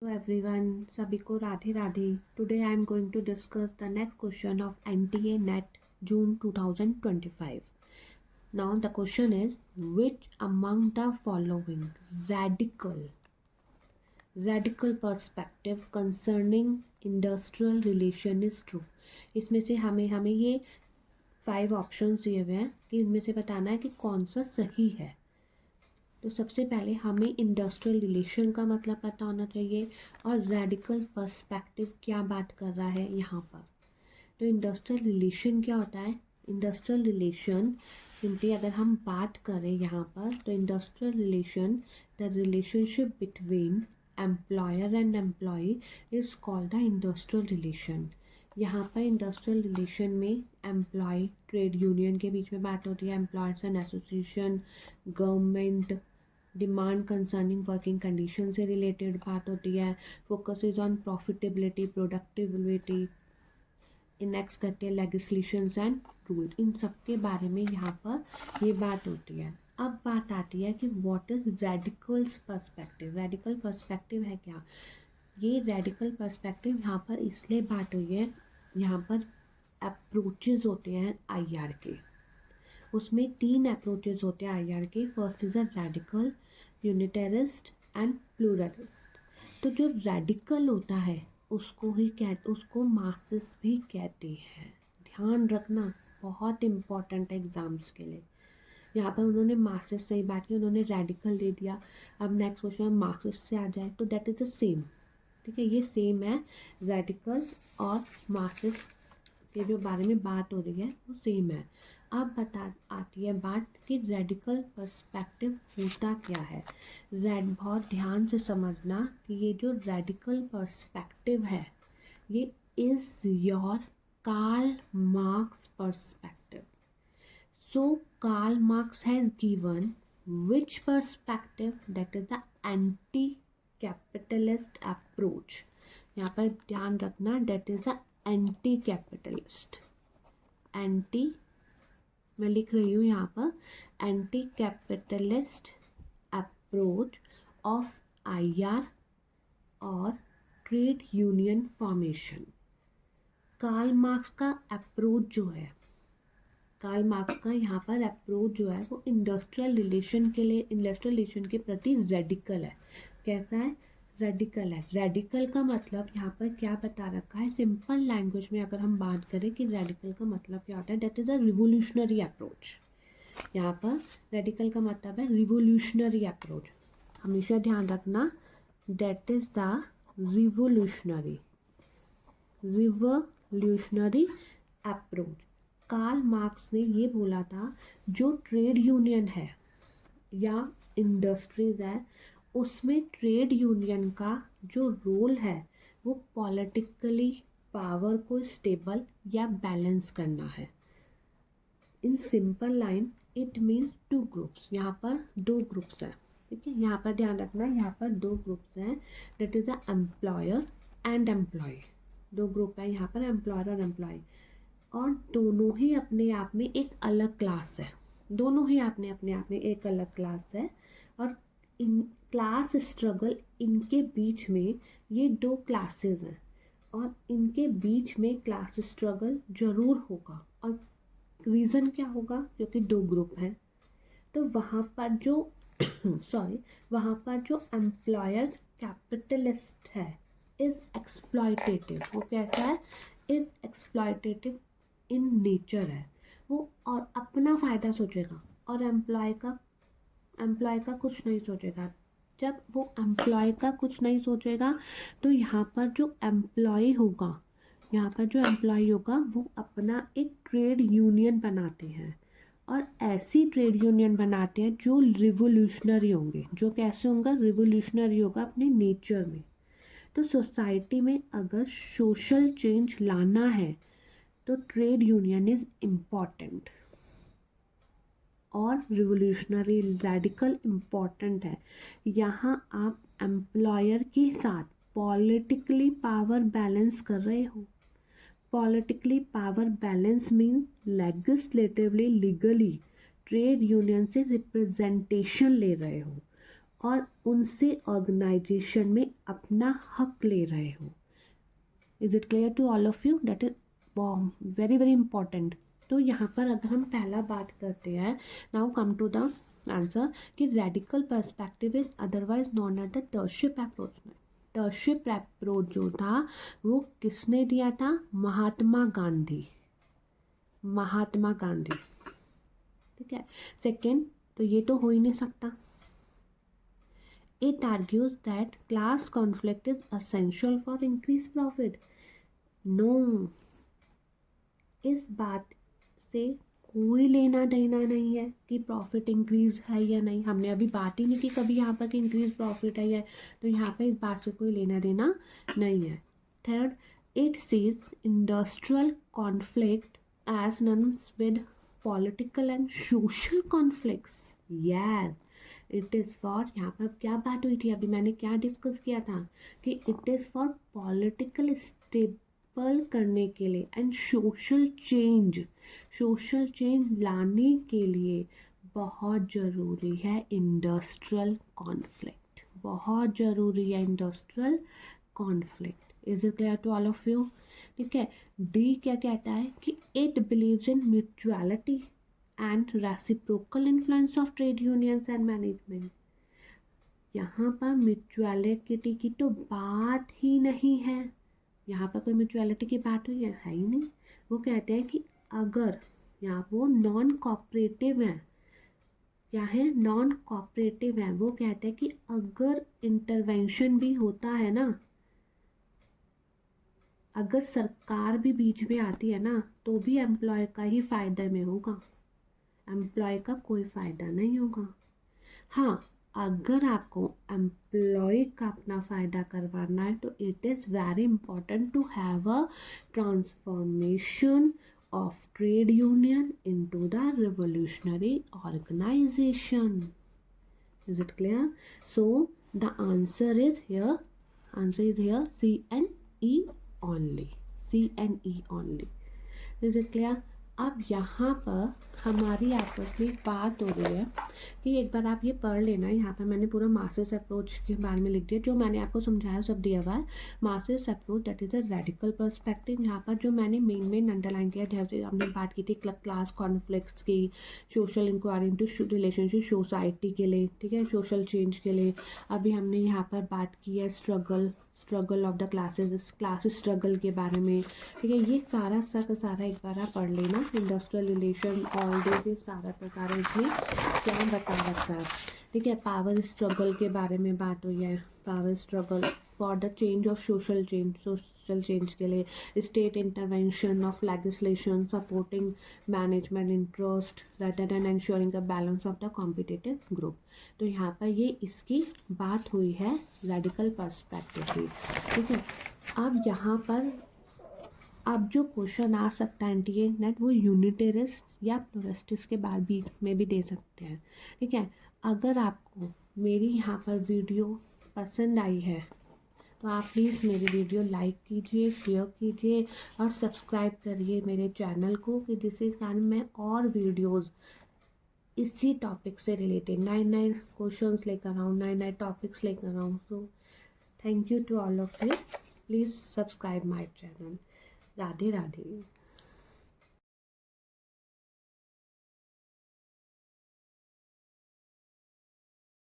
Hello everyone, सभी को Radhe Radhe. Today I am going to discuss the next question of NTA NET June 2025. Now the question is, which among the following radical perspective concerning industrial relation is true? इसमें से हमें ये 5 options दिए हुए हैं कि इनमें से बताना है कि कौन सा सही है। तो सबसे पहले हमें इंडस्ट्रियल रिलेशन का मतलब पता होना चाहिए और रेडिकल पर्सपेक्टिव क्या बात कर रहा है यहाँ पर। तो इंडस्ट्रियल रिलेशन क्या होता है? इंडस्ट्रियल रिलेशन सिंपली अगर हम बात करें यहाँ पर, तो industrial relation the relationship between employer and employee is called the industrial relation. यहाँ पर इंडस्ट्रियल रिलेशन में एम्प्लॉय ट्रेड यूनियन के बीच में बात होती है, employers and association, government, demand concerning working condition से रिलेटेड बात होती है, focus is on profitability, productivity, next करते हैं लेजिस्लेशंस एंड रूल। इन सब के बारे में यहाँ पर ये बात होती है। अब बात आती है कि what is radical perspective. Radical perspective है क्या? ये रेडिकल पर्सपेक्टिव यहाँ पर इसलिए बात हुई है, यहाँ पर अप्रोचेज होते हैं आईआर के। उसमें 3 अप्रोचेज होते हैं आईआर के। First is a radical, unitarist and pluralist. तो जो रेडिकल होता है उसको मार्क्सिस्ट भी कहते हैं। ध्यान रखना, बहुत इम्पॉर्टेंट है एग्जाम्स के लिए। यहाँ पर उन्होंने मार्क्सिस्ट से ही बात की, उन्होंने रेडिकल दे दिया। अब नेक्स्ट क्वेश्चन मार्क्सिस्ट से आ जाए तो दैट इज द सेम। ठीक है, ये सेम है। रेडिकल और मार्क्सिस्ट के जो बारे में बात हो रही है वो सेम है। अब आती है बात कि रेडिकल पर्सपेक्टिव होता क्या है। बहुत ध्यान से समझना कि ये जो रेडिकल पर्सपेक्टिव है ये is your Karl Marx perspective. So Karl Marx has given which perspective, that is the anti capitalist approach। यहाँ पर ध्यान रखना, that is the anti capitalist, anti, मैं लिख रही हूँ यहाँ पर, anti capitalist approach of IR और trade union formation. Karl Marx का अप्रोच जो है, कार्ल मार्क्स का यहाँ पर अप्रोच जो है वो इंडस्ट्रियल रिलेशन के प्रति रेडिकल है। कैसा है? रेडिकल है। रेडिकल का मतलब यहाँ पर क्या बता रखा है, सिंपल लैंग्वेज में अगर हम बात करें कि रेडिकल का मतलब क्या होता है, that is a revolutionary approach. यहाँ पर रेडिकल का मतलब है रिवोल्यूशनरी अप्रोच। हमेशा ध्यान रखना, that is the revolutionary approach. Karl Marx ने ये बोला था, जो ट्रेड यूनियन है या इंडस्ट्रीज है उसमें ट्रेड यूनियन का जो रोल है वो पॉलिटिकली पावर को स्टेबल या बैलेंस करना है। In simple line it means 2 groups. यहाँ पर 2 ग्रुप्स हैं। ठीक है, यहाँ पर ध्यान रखना, यहाँ पर 2 ग्रुप्स हैं, that is a employer and employee. 2 group है यहाँ पर, एम्प्लॉयर और एम्प्लॉय, और दोनों ही अपने आप में एक अलग क्लास है। दोनों ही अपने आप में एक अलग क्लास है, और इन क्लास स्ट्रगल, इनके बीच में ये 2 क्लासेस हैं और इनके बीच में क्लास स्ट्रगल जरूर होगा। और रीज़न क्या होगा? क्योंकि 2 ग्रुप हैं। तो वहाँ पर जो वहाँ पर जो एम्प्लॉयर कैपिटलिस्ट है इज़ एक्सप्लॉयटेटिव। वो कैसा है? इज़ एक्सप्लॉयटेटिव इन नेचर है वो, और अपना फ़ायदा सोचेगा, और एम्प्लॉय का कुछ नहीं सोचेगा। जब वो एम्प्लॉय का कुछ नहीं सोचेगा तो यहाँ पर जो एम्प्लॉय होगा वो अपना एक ट्रेड यूनियन बनाते हैं, और ऐसी ट्रेड यूनियन बनाते हैं जो रिवोल्यूशनरी होंगे। जो कैसे होंगे? रिवोल्यूशनरी होगा अपने नेचर में। तो सोसाइटी में अगर सोशल चेंज लाना है तो ट्रेड यूनियन इज़ इम्पॉर्टेंट, और रिवोल्यूशनरी रेडिकल इम्पॉर्टेंट है। यहाँ आप एम्प्लॉयर के साथ पॉलिटिकली पावर बैलेंस कर रहे हो। Politically power balance mean legislatively, legally trade union से रिप्रेजेंटेशन ले रहे हो, और उनसे ऑर्गेनाइजेशन में अपना हक ले रहे हो। Is it clear to all of you? That is very very important. तो यहाँ पर अगर हम पहला बात करते हैं, now come to the answer कि radical perspective is otherwise known as the trusteeship approach. Trusteeship approach जो था वो किसने दिया था? महात्मा गांधी। महात्मा गांधी, ठीक है। सेकेंड, तो ये तो हो ही नहीं सकता। It argues that class conflict is essential for increase profit. No, इस बात से कोई लेना देना नहीं है कि प्रॉफिट इंक्रीज है या नहीं। हमने अभी बात ही नहीं की कभी यहाँ पर कि इंक्रीज प्रॉफिट है या, तो यहाँ पे इस बात से कोई लेना देना नहीं है। Third, it sees industrial conflict as norms with political and social conflicts. Yes, it is for, यहाँ पर क्या बात हुई थी अभी, मैंने क्या डिस्कस किया था कि it is for political stable करने के लिए एंड सोशल चेंज लाने के लिए बहुत ज़रूरी है इंडस्ट्रियल कॉन्फ्लिक्ट। बहुत ज़रूरी है industrial conflict. Is it clear to all of you? ठीक है। डी क्या कहता है कि it believes in mutuality and reciprocal influence of trade unions and management. यहाँ पर म्यूचुअलिटी की तो बात ही नहीं है। यहाँ पर कोई म्यूचुअलिटी की बात हुई है ही नहीं। वो कहते हैं कि अगर यहाँ वो नॉन कॉपरेटिव है, क्या है? नॉन कॉपरेटिव है। वो कहते हैं कि अगर इंटरवेंशन भी होता है ना, अगर सरकार भी बीच में आती है ना, तो भी एम्प्लॉय का ही फ़ायदे में होगा, एम्प्लॉय का कोई फ़ायदा नहीं होगा। हाँ, अगर आपको एम्प्लॉय का अपना फ़ायदा करवाना है तो it is very important to have a transformation of trade union into the revolutionary organisation. Is it clear? So the answer is here, C and E only, C and E only. Is it clear? अब यहाँ पर हमारी आपस में बात हो रही है कि एक बार आप ये पढ़ लेना। यहाँ पर मैंने पूरा मास्टर्स अप्रोच के बारे में लिख दिया, जो मैंने आपको समझाया सब दिया हुआ है। Masters approach that is a radical perspective. यहाँ पर जो मैंने मेन अंडरलाइन किया, जैसे हमने बात की थी क्लास कॉन्फ्लिक्ट्स की, social inquiry into relationship society के लिए, ठीक है, सोशल चेंज के लिए। अभी हमने यहाँ पर बात की है struggle of the classes struggle के बारे में, ठीक है। ये सारा एक बार आप पढ़ लेना। इंडस्ट्रियल रिलेशन ऑल दिस, ये सारा प्रकार इसमें क्या बता रखा है, ठीक है। पावर स्ट्रगल के बारे में बात हुई है, power struggle for the change of social change के लिए state intervention of legislation supporting management interest rather than ensuring the balance of the competitive group. तो यहाँ पर ये इसकी बात हुई है रेडिकल पर्सपेक्टिव की, ठीक है। अब यहाँ पर अब जो क्वेश्चन आ सकता है एनटीए नेट, वो यूनिटेरिस्ट या प्लूरलिस्ट के बाद बीच में भी दे सकते हैं, ठीक है। अगर आपको मेरी यहाँ पर वीडियो पसंद आई है तो आप प्लीज़ मेरी वीडियो लाइक कीजिए, शेयर कीजिए और सब्सक्राइब करिए मेरे चैनल को, कि जिससे कारण मैं और वीडियोस इसी टॉपिक से रिलेटेड नए क्वेश्चंस लेकर आऊँ, नए टॉपिक्स लेकर आऊँ। So thank you to all of you, please subscribe my channel. Radhe Radhe.